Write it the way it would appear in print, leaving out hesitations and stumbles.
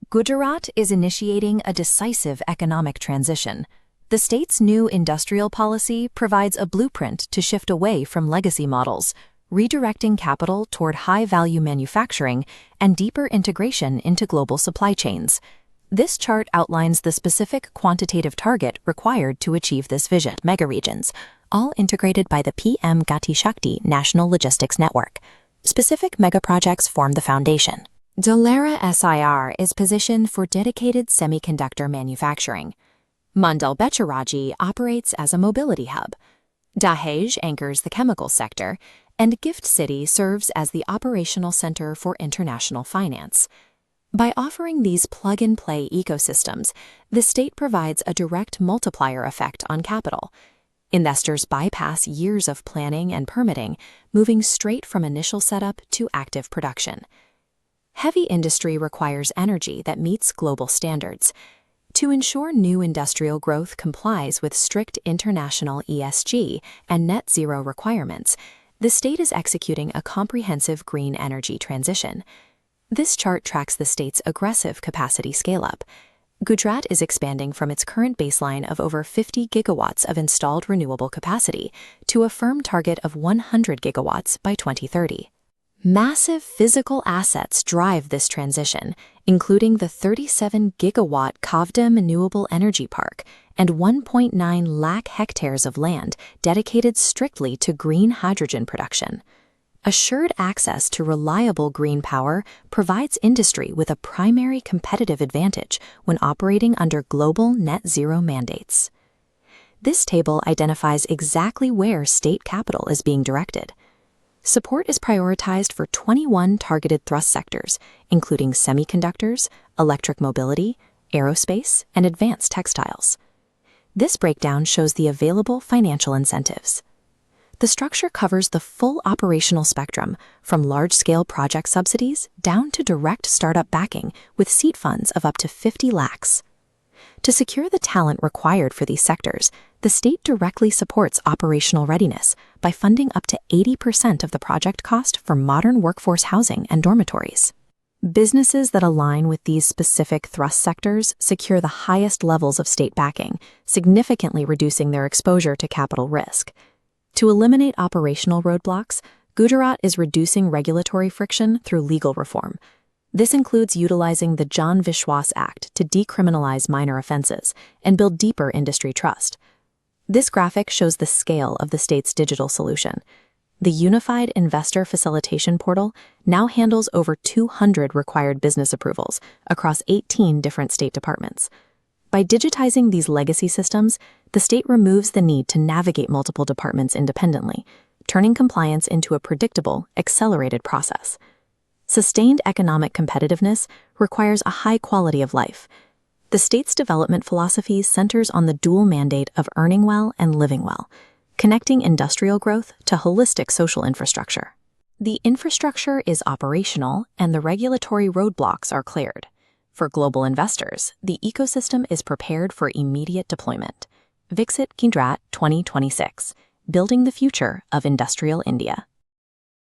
Gujarat is initiating a decisive economic transition. The state's new industrial policy provides a blueprint to shift away from legacy models, redirecting capital toward high-value manufacturing and deeper integration into global supply chains. This chart outlines the specific quantitative target required to achieve this vision. Megaregions, all integrated by the PM Gati Shakti National Logistics Network. Specific megaprojects form the foundation. Dholera SIR is positioned for dedicated semiconductor manufacturing. Mandal Becharaji operates as a mobility hub. Dahej anchors the chemical sector, and Gift City serves as the operational center for international finance. By offering these plug-and-play ecosystems, the state provides a direct multiplier effect on capital. Investors bypass years of planning and permitting, moving straight from initial setup to active production. Heavy industry requires energy that meets global standards. To ensure new industrial growth complies with strict international ESG and net zero requirements, the state is executing a comprehensive green energy transition. This chart tracks the state's aggressive capacity scale-up. Gujarat is expanding from its current baseline of over 50 gigawatts of installed renewable capacity to a firm target of 100 gigawatts by 2030. Massive physical assets drive this transition, including the 37-gigawatt Kavda Renewable Energy Park and 1.9 lakh hectares of land dedicated strictly to green hydrogen production. Assured access to reliable green power provides industry with a primary competitive advantage when operating under global net zero mandates. This table identifies exactly where state capital is being directed. Support is prioritized for 21 targeted thrust sectors, including semiconductors, electric mobility, aerospace, and advanced textiles. This breakdown shows the available financial incentives. The structure covers the full operational spectrum, from large-scale project subsidies down to direct startup backing with seed funds of up to 50 lakhs. To secure the talent required for these sectors, the state directly supports operational readiness by funding up to 80% of the project cost for modern workforce housing and dormitories. Businesses that align with these specific thrust sectors secure the highest levels of state backing, significantly reducing their exposure to capital risk. To eliminate operational roadblocks, Gujarat is reducing regulatory friction through legal reform. This includes utilizing the Jan Vishwas Act to decriminalize minor offenses and build deeper industry trust. This graphic shows the scale of the state's digital solution. The Unified Investor Facilitation Portal now handles over 200 required business approvals across 18 different state departments. By digitizing these legacy systems, the state removes the need to navigate multiple departments independently, turning compliance into a predictable, accelerated process. Sustained economic competitiveness requires a high quality of life. The state's development philosophy centers on the dual mandate of earning well and living well, connecting industrial growth to holistic social infrastructure. The infrastructure is operational and the regulatory roadblocks are cleared. For global investors, the ecosystem is prepared for immediate deployment. Viksit Gujarat 2026, Building the Future of Industrial India.